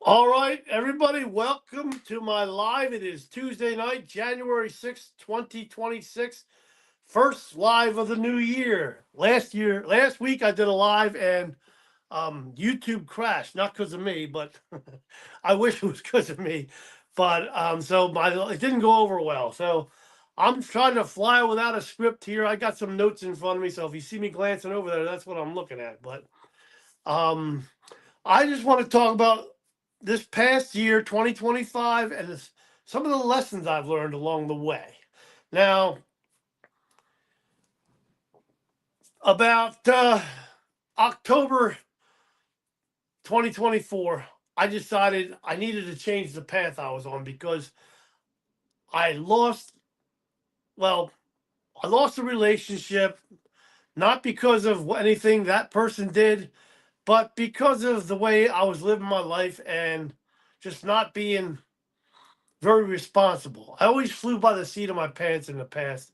All right, everybody, welcome to my live. It is Tuesday night, January 6th, 2026. First live of the new year. Last week I did a live and YouTube crashed, not because of me, but I wish it was because of me. But so my it didn't go over well. So I'm trying to fly without a script here. I got some notes in front of me, so if you see me glancing over there, that's what I'm looking at. But um I just want to talk about this past year, 2025, and some of the lessons I've learned along the way. Now, about October 2024, I decided I needed to change the path I was on because I lost, well, I lost a relationship, not because of anything that person did, but because of the way I was living my life and just not being very responsible. I always flew by the seat of my pants in the past,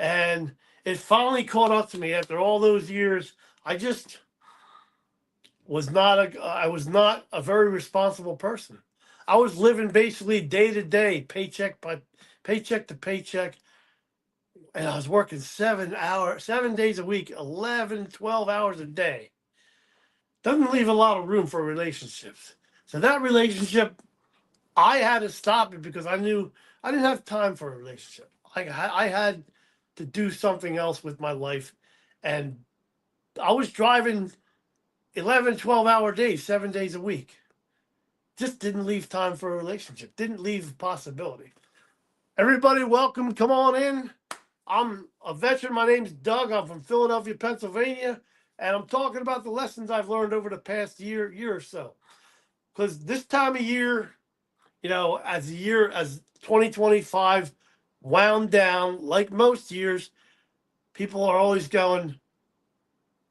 and it finally caught up to me after all those years. I just I was not a very responsible person. I was living basically day to day, paycheck to paycheck, and I was working 7 days a week, 11, 12 hours a day. Doesn't leave a lot of room for relationships. So that relationship, I had to stop it because I knew I didn't have time for a relationship. I had to do something else with my life. And I was driving 11, 12-hour days, 7 days a week. Just didn't leave time for a relationship, didn't leave a possibility. Everybody, welcome. Come on in. I'm a veteran. My name's Doug. I'm from Philadelphia, Pennsylvania. And I'm talking about the lessons I've learned over the past year or so. Because this time of year, as 2025 wound down, like most years, people are always going,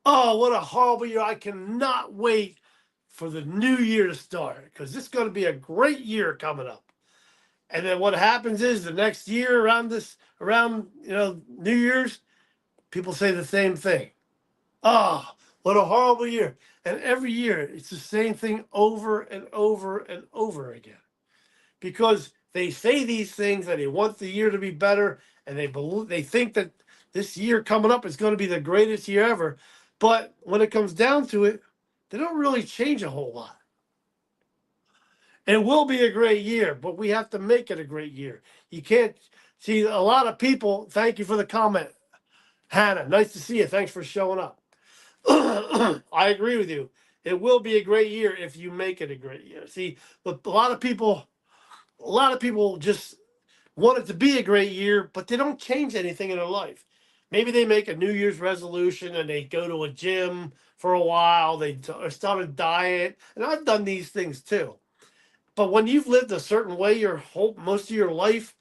"Oh, what a horrible year. I cannot wait for the new year to start because it's going to be a great year coming up." And then what happens is the next year around New Year's, people say the same thing. "Oh, what a horrible year." And every year it's the same thing over and over and over again, because they say these things and they want the year to be better, and they think that this year coming up is going to be the greatest year ever. But when it comes down to it, they don't really change a whole lot. It will be a great year, but we have to make it a great year. You can't see a lot of people. Thank you for the comment, Hannah. Nice to see you. Thanks for showing up. I agree with you. It will be a great year if you make it a great year. See, but a lot of people just want it to be a great year, but they don't change anything in their life. Maybe they make a New Year's resolution and they go to a gym for a while. They start a diet, and I've done these things too. But when you've lived a certain way most of your life,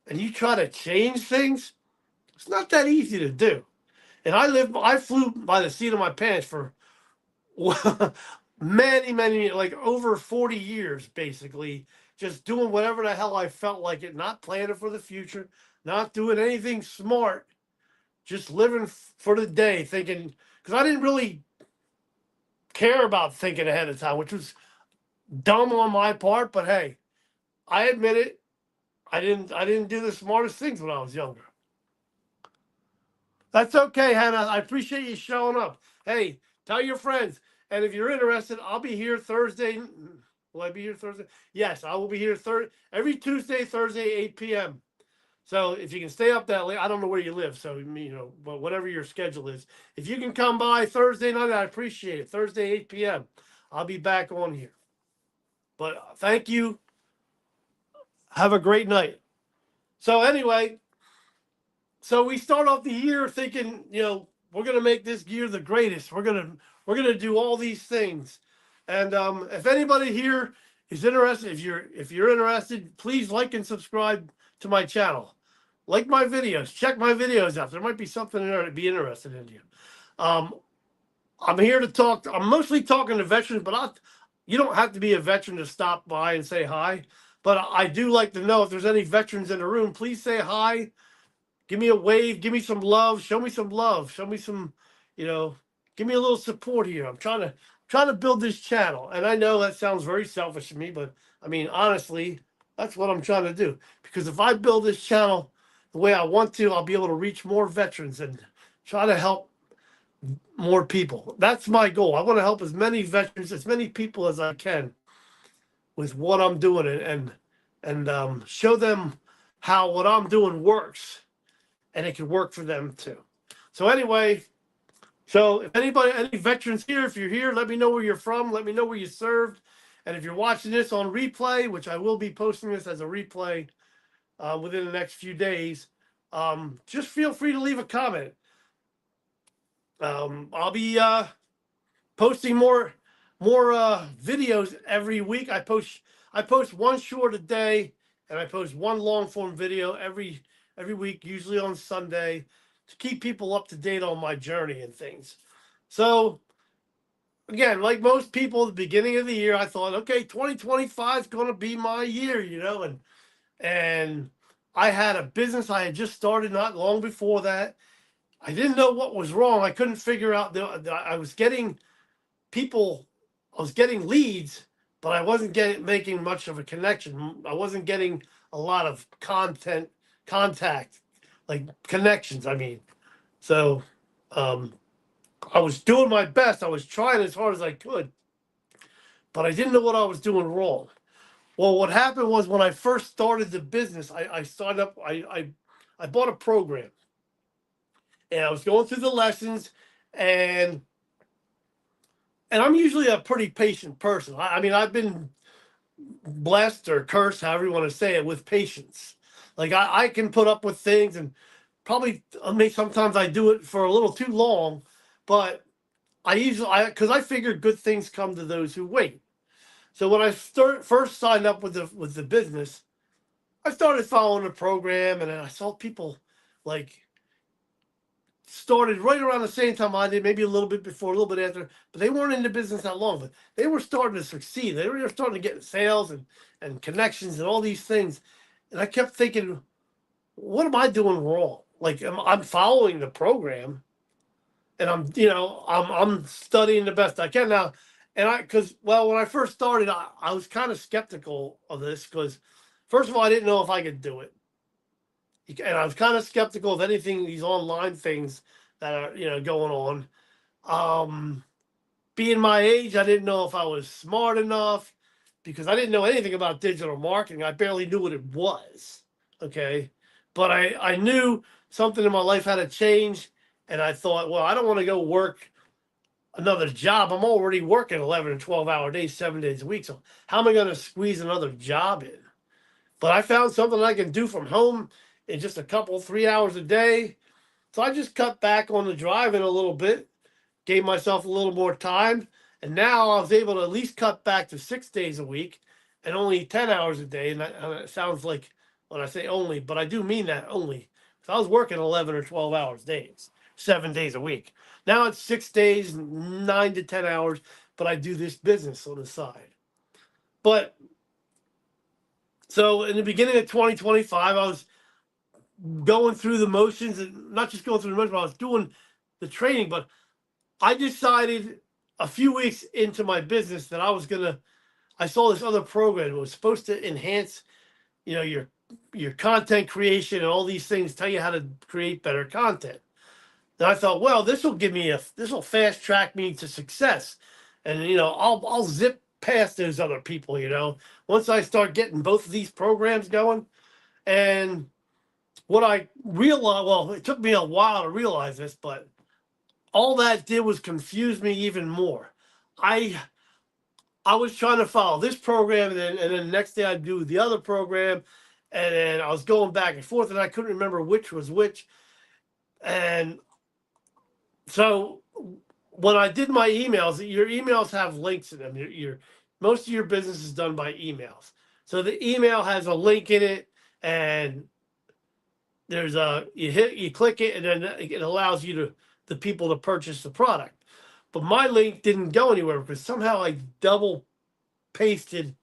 and you try to change things, it's not that easy to do. And I flew by the seat of my pants for many, like over 40 years, basically, just doing whatever the hell I felt like it, not planning for the future, not doing anything smart, just living for the day, thinking, because I didn't really care about thinking ahead of time, which was dumb on my part. But hey, I admit it. I didn't do the smartest things when I was younger. That's okay, Hannah. I appreciate you showing up. Hey, tell your friends. And if you're interested, I'll be here Thursday. Will I be here Thursday? Yes, I will be here every Tuesday, Thursday, 8 p.m. So if you can stay up that late, I don't know where you live, so but whatever your schedule is, if you can come by Thursday night, I appreciate it. Thursday, 8 p.m. I'll be back on here. But thank you. Have a great night. So anyway, so we start off the year thinking, we're gonna make this year the greatest. We're gonna do all these things. And if anybody here is interested, if you're interested, please like and subscribe to my channel. Like my videos. Check my videos out. There might be something in there to be interested in you. Um, I'm here to talk. I'm mostly talking to veterans, but you don't have to be a veteran to stop by and say hi. But I do like to know if there's any veterans in the room. Please say hi. Give me a wave. Give me some love. Show me some love. Show me some, give me a little support here. I'm trying to build this channel. And I know that sounds very selfish to me, but I mean, honestly, that's what I'm trying to do. Because if I build this channel the way I want to, I'll be able to reach more veterans and try to help more people. That's my goal. I want to help as many veterans, as many people as I can with what I'm doing, and show them how what I'm doing works, and it can work for them too. So anyway, so if anybody, any veterans here, if you're here, let me know where you're from. Let me know where you served. And if you're watching this on replay, which I will be posting this as a replay within the next few days, just feel free to leave a comment. I'll be posting more videos every week. I post one short a day, and I post one long form video every week, usually on Sunday, to keep people up to date on my journey and things. So again, like most people at the beginning of the year, I thought, okay, 2025 is going to be my year, and I had a business I had just started not long before that. I didn't know what was wrong. I couldn't figure out that I was getting people, I was getting leads, but I wasn't making much of a connection. I wasn't getting a lot of contact, like connections. I mean, so I was doing my best. I was trying as hard as I could, but I didn't know what I was doing wrong. Well, what happened was when I first started the business, I signed up. I bought a program, and I was going through the lessons, and I'm usually a pretty patient person. I mean, I've been blessed or cursed, however you want to say it, with patience. Like I can put up with things, and probably, I mean, sometimes I do it for a little too long, but because I figured good things come to those who wait. So when I first signed up with the business, I started following the program, and then I saw people like started right around the same time I did, maybe a little bit before, a little bit after, but they weren't in the business that long, but they were starting to succeed. They were starting to get sales and connections and all these things. And I kept thinking, what am I doing wrong? Like I'm following the program, and I'm studying the best I can now. And because when I first started, I was kind of skeptical of this, because first of all, I didn't know if I could do it. And I was kind of skeptical of anything, these online things that are, going on. Being my age, I didn't know if I was smart enough, because I didn't know anything about digital marketing. I barely knew what it was. Okay. But I knew something in my life had to change. And I thought, well, I don't want to go work another job. I'm already working 11 and 12-hour days, 7 days a week. So how am I going to squeeze another job in? But I found something I can do from home in just a couple, 3 hours a day. So I just cut back on the driving a little bit, gave myself a little more time. And now I was able to at least cut back to 6 days a week and only 10 hours a day. And it sounds like when I say only, but I do mean that only. So I was working 11 or 12 hours days, 7 days a week. Now it's 6 days, 9 to 10 hours, but I do this business on the side. But so in the beginning of 2025, I was going through the motions, and not just going through the motions, but I was doing the training. But I decided a few weeks into my business that I saw this other program. It was supposed to enhance, your content creation and all these things, tell you how to create better content. And I thought, well, this will fast track me to success. And, I'll zip past those other people, once I start getting both of these programs going. And what I realized, well, it took me a while to realize this, but all that did was confuse me even more. I was trying to follow this program, and then the next day I'd do the other program, and then I was going back and forth, and I couldn't remember which was which. And so when I did my emails, your emails have links in them. Most of your business is done by emails. So the email has a link in it, and there's you click it, and then it allows the people to purchase the product. But my link didn't go anywhere, because somehow I double pasted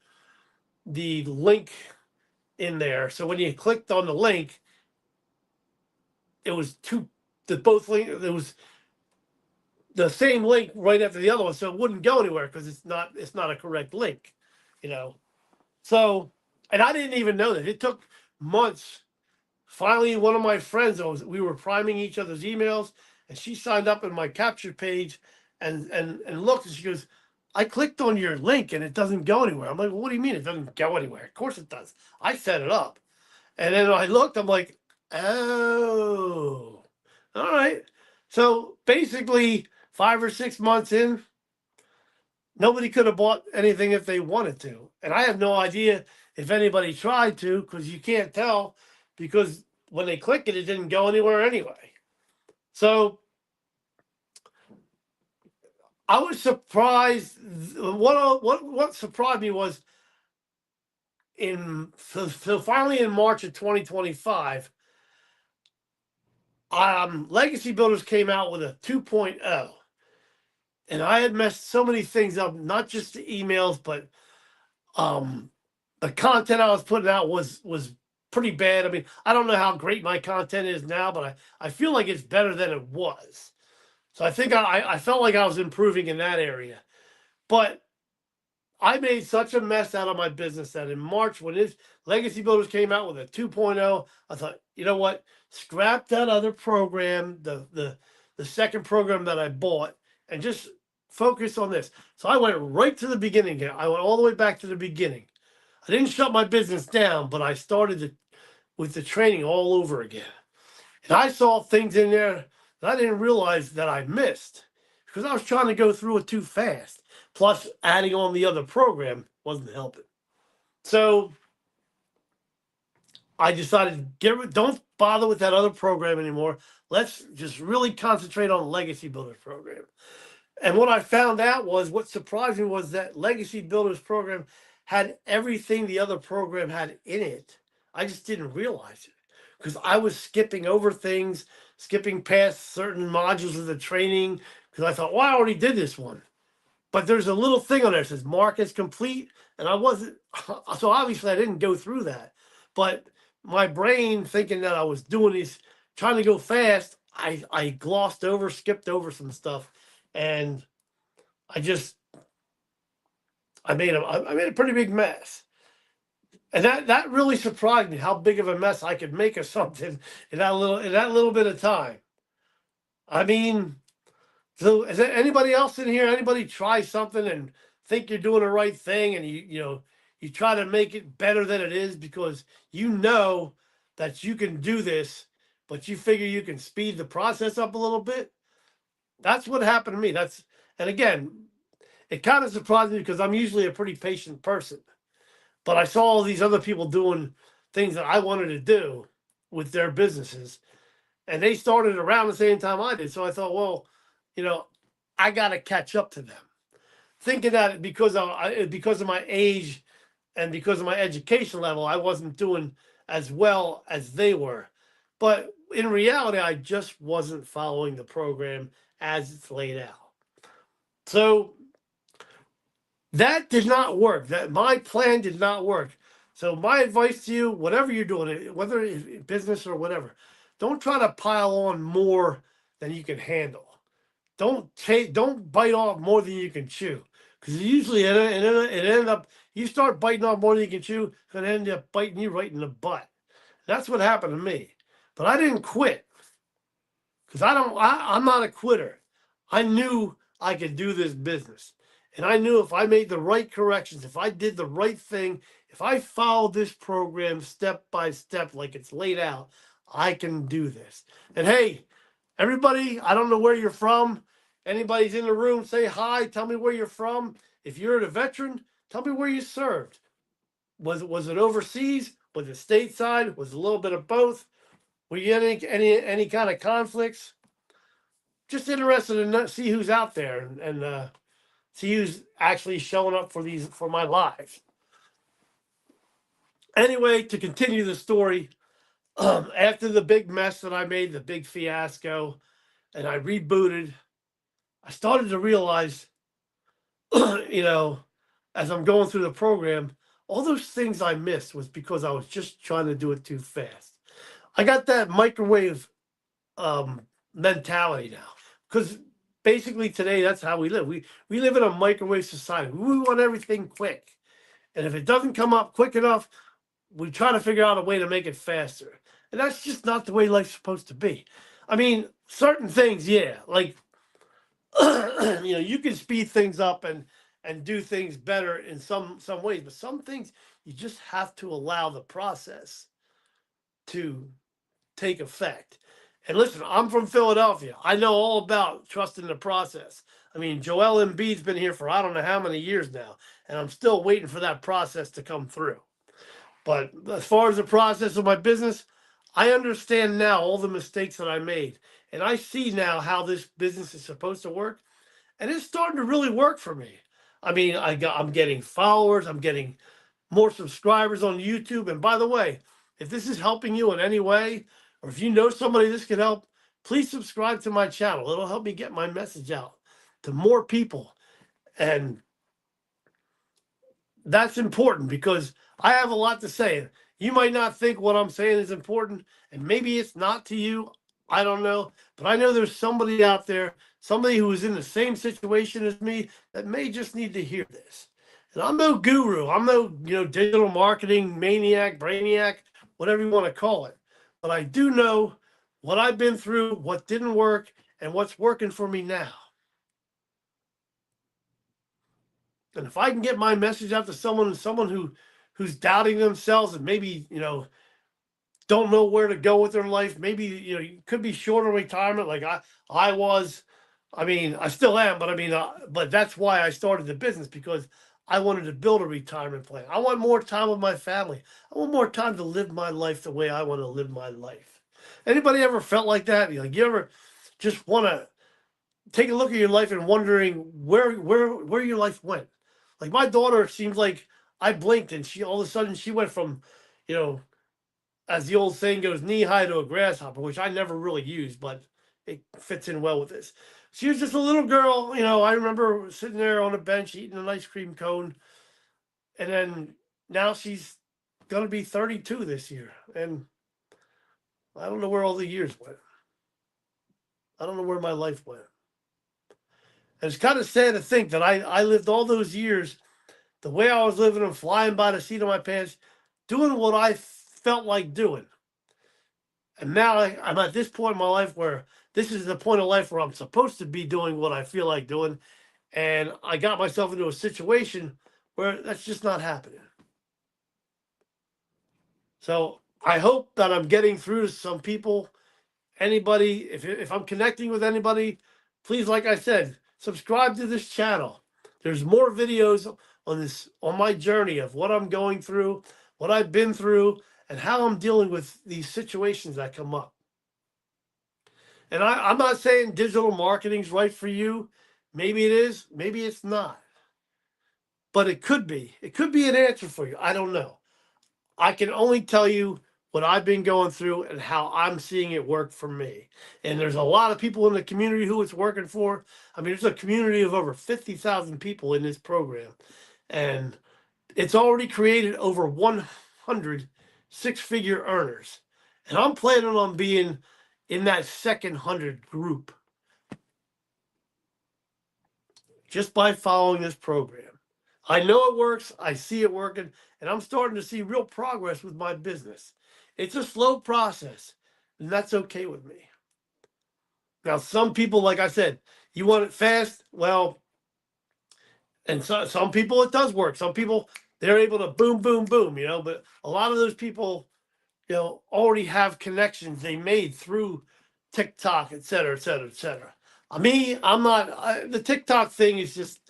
the link in there. So when you clicked on the link, it was both links. It was the same link right after the other one, so it wouldn't go anywhere because it's not a correct link, you know. So, and I didn't even know that. It took months. Finally, one of my friends, we were priming each other's emails, and she signed up in my capture page, and looked, and she goes, "I clicked on your link and it doesn't go anywhere." I'm like, "Well, what do you mean it doesn't go anywhere? Of course it does. I set it up." And then I looked. I'm like, "Oh, all right." So basically, 5 or 6 months in, nobody could have bought anything if they wanted to. And I have no idea if anybody tried to, because you can't tell, because when they click it, it didn't go anywhere anyway. So I was surprised. What surprised me was so finally in March of 2025, Legacy Builders came out with a 2.0. And I had messed so many things up, not just the emails, but um the content I was putting out was pretty bad. I mean, I don't know how great my content is now, but I feel like it's better than it was. So I think I felt like I was improving in that area. But I made such a mess out of my business that in March, when this Legacy Builders came out with a 2.0, I thought, you know what? Scrap that other program, the second program that I bought, and just focus on this. So I went right to the beginning again. I went all the way back to the beginning. I didn't shut my business down, but I started with the training all over again. And I saw things in there that I didn't realize that I missed because I was trying to go through it too fast. Plus, adding on the other program wasn't helping. So I decided don't bother with that other program anymore. Let's just really concentrate on the Legacy Builders program. And what I found out was, what surprised me was that Legacy Builders program had everything the other program had in it. I just didn't realize it because I was skipping over things, skipping past certain modules of the training because I thought, well, I already did this one. But there's a little thing on there that says mark as complete, and I wasn't, so obviously I didn't go through that. But my brain, thinking that I was doing these, trying to go fast, I glossed over, skipped over some stuff, and I just I made a pretty big mess. And that really surprised me how big of a mess I could make of something in that little bit of time. I mean, so is there anybody else in here? Anybody try something and think you're doing the right thing, and you try to make it better than it is because you know that you can do this, but you figure you can speed the process up a little bit? That's what happened to me. And again, it kind of surprised me because I'm usually a pretty patient person. But I saw all these other people doing things that I wanted to do with their businesses, and they started around the same time I did. So I thought, well, I got to catch up to them. Thinking that because of my age and because of my education level, I wasn't doing as well as they were. But in reality, I just wasn't following the program as it's laid out. So that did not work. That my plan did not work. So my advice to you, whatever you're doing, whether it's business or whatever, don't try to pile on more than you can handle. Don't bite off more than you can chew, because usually it end up, you start biting off more than you can chew, it's gonna end up biting you right in the butt. That's what happened to me. But I didn't quit because I'm not a quitter. I knew I could do this business. And I knew if I made the right corrections, if I did the right thing, if I followed this program step by step like it's laid out, I can do this. And hey, everybody, I don't know where you're from. Anybody's in the room, say hi, tell me where you're from. If you're a veteran, tell me where you served. Was it overseas? Was it stateside? Was it a little bit of both? Were you in any kind of conflicts? Just interested in see who's out there and see who's actually showing up for my lives. Anyway, to continue the story, after the big mess that I made, the big fiasco, and I rebooted, I started to realize, as I'm going through the program, all those things I missed was because I was just trying to do it too fast. I got that microwave mentality now, because basically today that's how we live. We live in a microwave society. We want everything quick. And if it doesn't come up quick enough, we try to figure out a way to make it faster. And that's just not the way life's supposed to be. I mean, certain things, yeah, like you can speed things up and do things better in some ways, but some things you just have to allow the process to take effect. And listen, I'm from Philadelphia. I know all about trusting the process. I mean, Joel Embiid's been here for I don't know how many years now, and I'm still waiting for that process to come through. But as far as the process of my business, I understand now all the mistakes that I made. And I see now how this business is supposed to work. And it's starting to really work for me. I mean, I'm getting followers, I'm getting more subscribers on YouTube. And by the way, if this is helping you in any way, or if you know somebody this could help, please subscribe to my channel. It'll help me get my message out to more people. And that's important because I have a lot to say. You might not think what I'm saying is important, and maybe it's not to you. I don't know. But I know there's somebody out there, somebody who is in the same situation as me that may just need to hear this. And I'm no guru. I'm no, digital marketing maniac, brainiac, whatever you want to call it. But I do know what I've been through, what didn't work, and what's working for me now. And if I can get my message out to someone who's doubting themselves and maybe, don't know where to go with their life, maybe, you could be short on retirement like I was. I mean, I still am, but I mean, but that's why I started the business, because I wanted to build a retirement plan. I want more time with my family. I want more time to live my life the way I want to live my life. Anybody ever felt like that? Like, you ever just want to take a look at your life and wondering where your life went? Like, my daughter seems like I blinked and she all of a sudden she went from, as the old saying goes, knee high to a grasshopper, which I never really used, but it fits in well with this. She was just a little girl, I remember sitting there on a bench eating an ice cream cone. And then now she's going to be 32 this year. And I don't know where all the years went. I don't know where my life went. And it's kind of sad to think that I lived all those years the way I was living and flying by the seat of my pants, doing what I felt like doing. And now I'm at this point in my life where this is the point of life where I'm supposed to be doing what I feel like doing. And I got myself into a situation where that's just not happening. So I hope that I'm getting through to some people. Anybody, if I'm connecting with anybody, please, like I said, subscribe to this channel. There's more videos on my journey of what I'm going through, what I've been through, and how I'm dealing with these situations that come up. And I'm not saying digital marketing's right for you. Maybe it is, maybe it's not. But it could be. It could be an answer for you. I don't know. I can only tell you what I've been going through and how I'm seeing it work for me. And there's a lot of people in the community who it's working for. I mean, there's a community of over 50,000 people in this program. And it's already created over 100 six-figure earners. And I'm planning on being in that second 100 group just by following this program. I know it works. I see it working. And I'm starting to see real progress with my business. It's a slow process, and that's okay with me. Now, some people, like I said, you want it fast. Well, and some people it does work. Some people, they're able to boom, boom, boom, but a lot of those people, already have connections they made through TikTok, et cetera, et cetera, et cetera. I'm not, the TikTok thing is just,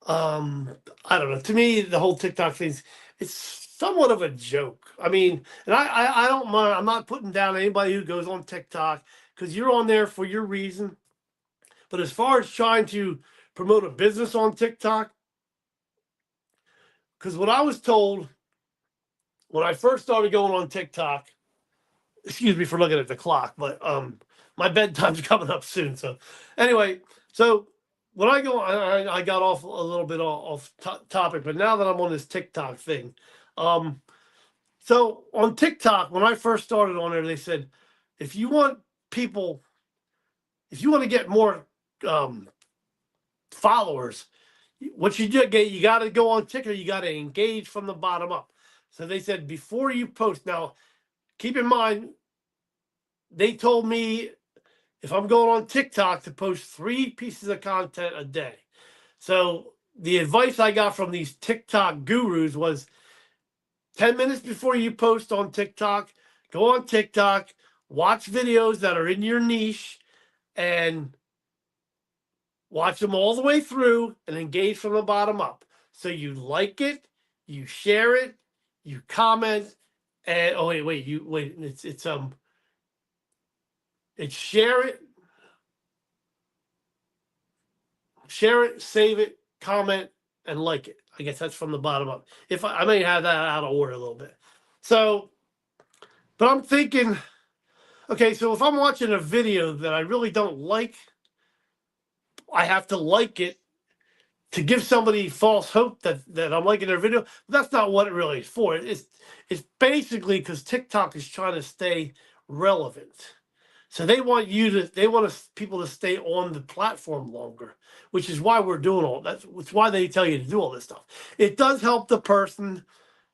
I don't know. To me, the whole TikTok thing, it's somewhat of a joke. I mean, and I don't mind. I'm not putting down anybody who goes on TikTok, because you're on there for your reason. But as far as trying to promote a business on TikTok, because what I was told when I first started going on TikTok, excuse me for looking at the clock, but my bedtime's coming up soon. So anyway, so when I go, I got off a little bit off topic, but now that I'm on this TikTok thing, so on TikTok, when I first started on there, they said, if you want to get more followers. What you do get, you got to go on TikTok. You got to engage from the bottom up. So they said before you post. Now, keep in mind, they told me if I'm going on TikTok to post 3 pieces of content a day. So the advice I got from these TikTok gurus was 10 minutes before you post on TikTok, go on TikTok, watch videos that are in your niche, and watch them all the way through and engage from the bottom up. So you like it, you share it, you comment, and it's share it, save it, comment, and like it. I guess that's from the bottom up. If I may have that out of order a little bit. So, but I'm thinking, okay, so if I'm watching a video that I really don't like, I have to like it to give somebody false hope that I'm liking their video. That's not what it really is for. It's basically because TikTok is trying to stay relevant. So they want people to stay on the platform longer, which is why we're doing all that. It's why they tell you to do all this stuff. It does help the person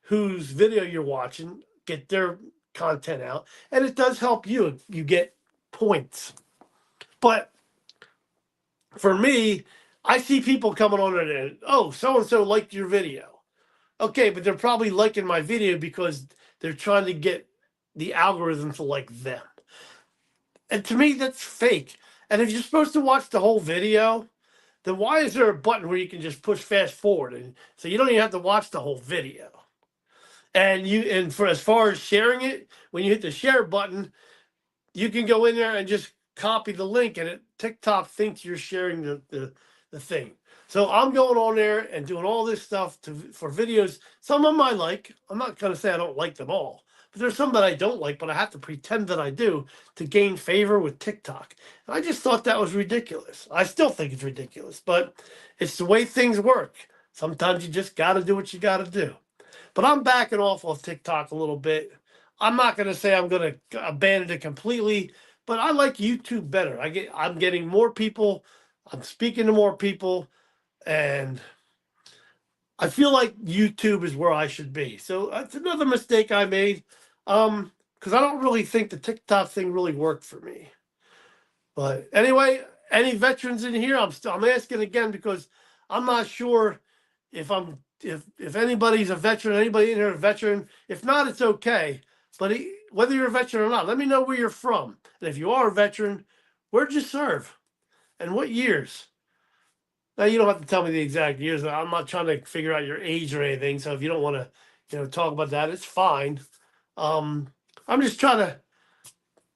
whose video you're watching get their content out, and it does help you. You get points. But for me, I see people coming on and oh, so and so liked your video. Okay, but they're probably liking my video because they're trying to get the algorithm to like them. And to me, that's fake. And if you're supposed to watch the whole video, then why is there a button where you can just push fast forward, and so you don't even have to watch the whole video? And for as far as sharing it, when you hit the share button, you can go in there and just copy the link, and TikTok thinks you're sharing the thing. So I'm going on there and doing all this stuff for videos. Some of them I like. I'm not going to say I don't like them all, but there's some that I don't like, but I have to pretend that I do to gain favor with TikTok. And I just thought that was ridiculous. I still think it's ridiculous, but it's the way things work. Sometimes you just got to do what you got to do. But I'm backing off of TikTok a little bit. I'm not going to say I'm going to abandon it completely, but I like YouTube better. I'm getting more people. I'm speaking to more people, and I feel like YouTube is where I should be. So that's another mistake I made, because I don't really think the TikTok thing really worked for me. But anyway, any veterans in here? I'm asking again because I'm not sure if anybody's a veteran, anybody in here a veteran. If not, it's okay. But whether you're a veteran or not, let me know where you're from. And if you are a veteran, where'd you serve? And what years? Now you don't have to tell me the exact years. I'm not trying to figure out your age or anything. So if you don't want to, talk about that, it's fine. I'm just trying to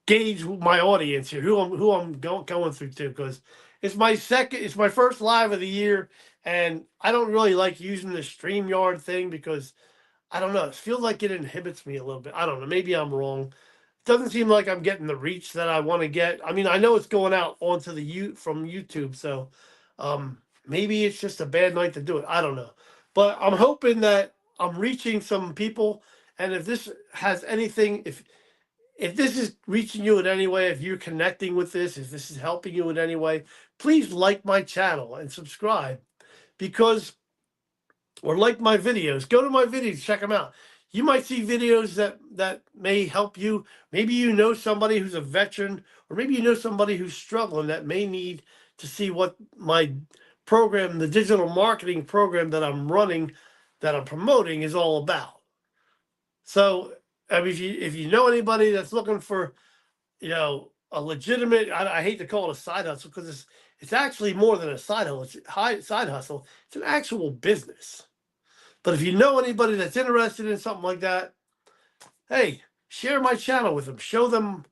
gauge my audience here, who I'm going through to, because it's my first live of the year, and I don't really like using the StreamYard thing because I don't know, it feels like it inhibits me a little bit. I don't know, maybe I'm wrong. It doesn't seem like I'm getting the reach that I want to get. I mean, I know it's going out onto from YouTube, so maybe it's just a bad night to do it. I don't know, but I'm hoping that I'm reaching some people, and if this has anything, if this is reaching you in any way, if you're connecting with this, if this is helping you in any way, please like my channel and subscribe, or like my videos. Go to my videos, check them out. You might see videos that may help you. Maybe you know somebody who's a veteran, or maybe you know somebody who's struggling that may need to see what my program, the digital marketing program that I'm running, that I'm promoting, is all about. So, I mean, if you know anybody that's looking for, a legitimate, I hate to call it a side hustle, because it's actually more than a side hustle. Side hustle. It's an actual business. But if you know anybody that's interested in something like that, hey, share my channel with them. Show them,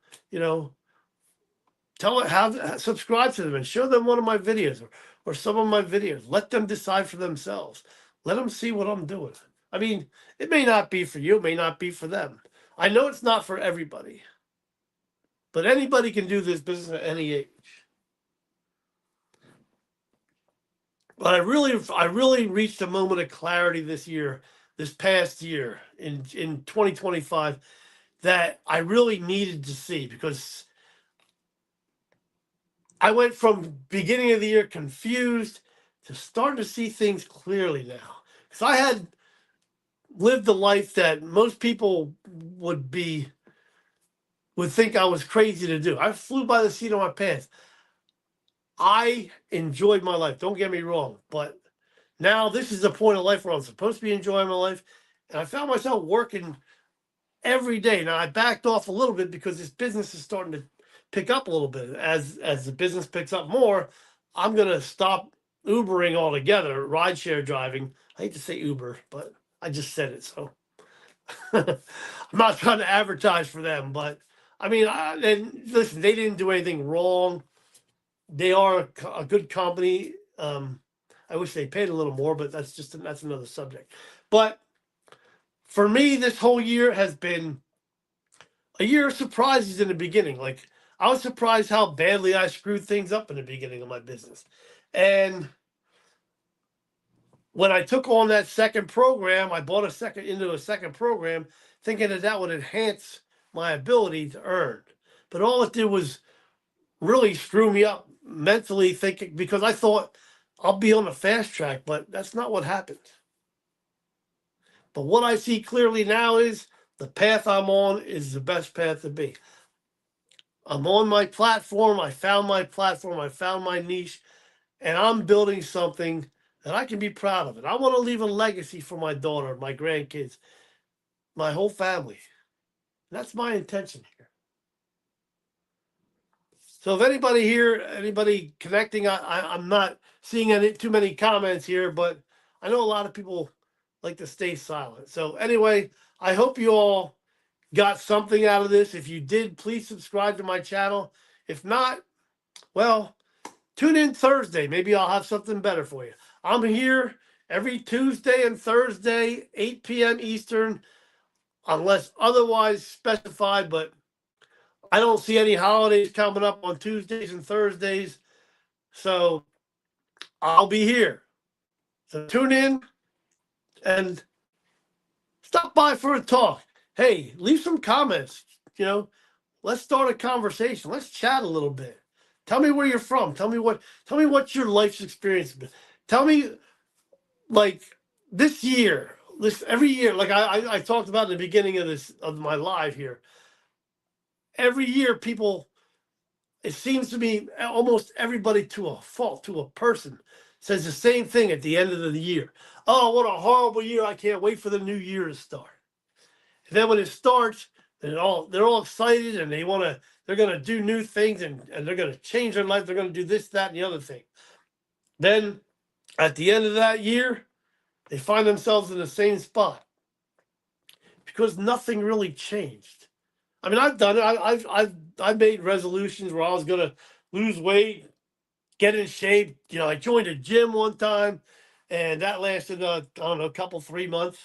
tell it how subscribe to them and show them one of my videos, or some of my videos. Let them decide for themselves. Let them see what I'm doing. I mean, it may not be for you, it may not be for them. I know it's not for everybody, but anybody can do this business at any age. But I really reached a moment of clarity this past year in 2025, that I really needed to see, because I went from beginning of the year confused to starting to see things clearly now. Because I had lived the life that most people would think I was crazy to do. I flew by the seat of my pants. I enjoyed my life. Don't get me wrong, but now this is the point of life where I'm supposed to be enjoying my life, and I found myself working every day. Now I backed off a little bit because this business is starting to pick up a little bit. As the business picks up more, I'm gonna stop Ubering altogether, rideshare driving. I hate to say Uber, but I just said it, so I'm not trying to advertise for them. But I mean, and listen, they didn't do anything wrong. They are a good company. I wish they paid a little more, but that's another subject. But for me, this whole year has been a year of surprises in the beginning. Like I was surprised how badly I screwed things up in the beginning of my business. And when I took on that second program, I bought into a second program thinking that would enhance my ability to earn. But all it did was really screw me up mentally thinking because I thought I'll be on the fast track, but that's not what happened. But what I see clearly now is the path I'm on is the best path to be. I'm on my platform. I found my platform. I found my niche, and I'm building something that I can be proud of. And I want to leave a legacy for my daughter, my grandkids, my whole family. That's my intention here. So if anybody here, anybody connecting, I'm not seeing too many comments here, but I know a lot of people like to stay silent. So anyway, I hope you all got something out of this. If you did, please subscribe to my channel. If not, well, tune in Thursday. Maybe I'll have something better for you. I'm here every Tuesday and Thursday, 8 p.m. Eastern, unless otherwise specified, but I don't see any holidays coming up on Tuesdays and Thursdays, so I'll be here. So tune in and stop by for a talk. Hey, leave some comments. Let's start a conversation. Let's chat a little bit. Tell me where you're from. Tell me what your life's experience has been. Tell me, like, this year, every year, like I talked about in the beginning of my live here. Every year, people, it seems to me, almost everybody to a fault, to a person, says the same thing at the end of the year. Oh, what a horrible year! I can't wait for the new year to start. And then when it starts, they're all excited and they're gonna do new things and they're gonna change their life. They're gonna do this, that, and the other thing. Then at the end of that year, they find themselves in the same spot because nothing really changed. I mean, I've done it. I've made resolutions where I was gonna lose weight, get in shape. I joined a gym one time, and that lasted I don't know, a couple 3 months.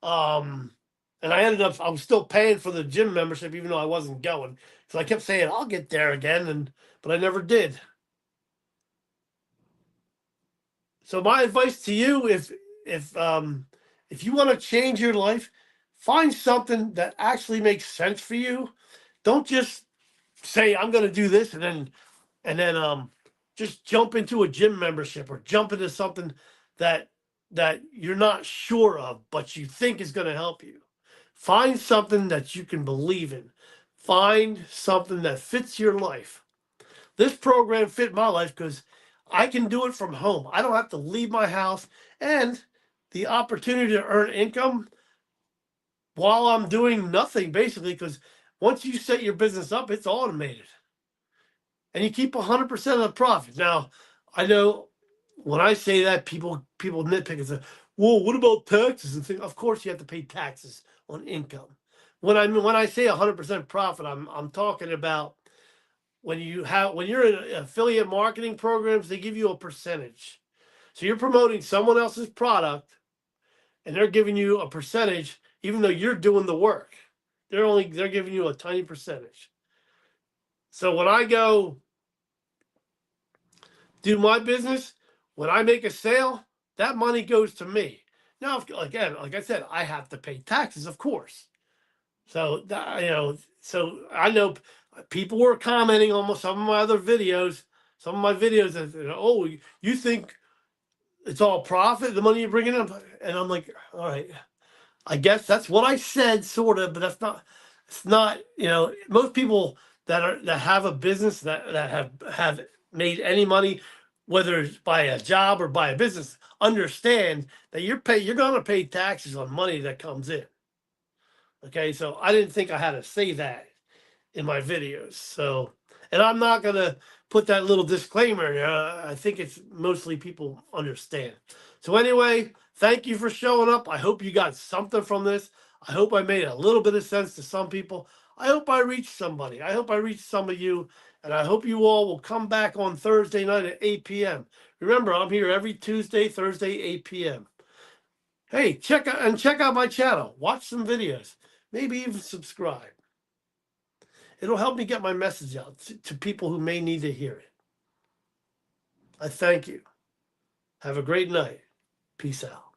And I was still paying for the gym membership even though I wasn't going. So I kept saying I'll get there again, but I never did. So my advice to you, if you want to change your life, find something that actually makes sense for you. Don't just say I'm going to do this and then just jump into a gym membership or jump into something that you're not sure of but you think is going to help you. Find something that you can believe in. Find something that fits your life. This program fit my life because I can do it from home. I don't have to leave my house, and the opportunity to earn income while I'm doing nothing, basically, because once you set your business up, it's automated. And you keep 100% of the profit. Now, I know when I say that, people nitpick and say, well, what about taxes and things? Of course, you have to pay taxes on income. When I say 100% profit, I'm talking about when you're in affiliate marketing programs, they give you a percentage. So you're promoting someone else's product, and they're giving you a percentage, even though you're doing the work. They're giving you a tiny percentage. So when I go do my business, when I make a sale, that money goes to me. Now, again, like I said, I have to pay taxes, of course. So so I know people were commenting on some of my other videos Some of my videos, oh, you think it's all profit, the money you're bringing in? And I'm like, all right, I guess that's what I said, sort of, but that's not. It's not. Most people that have a business that have made any money, whether it's by a job or by a business, understand that you're going to pay taxes on money that comes in. Okay, so I didn't think I had to say that in my videos. So, and I'm not going to put that little disclaimer. I think it's mostly people understand. So anyway, thank you for showing up. I hope you got something from this. I hope I made a little bit of sense to some people. I hope I reached somebody. I hope I reached some of you. And I hope you all will come back on Thursday night at 8 p.m. Remember, I'm here every Tuesday, Thursday, 8 p.m. Hey, check out my channel. Watch some videos. Maybe even subscribe. It'll help me get my message out to people who may need to hear it. I thank you. Have a great night. Peace out.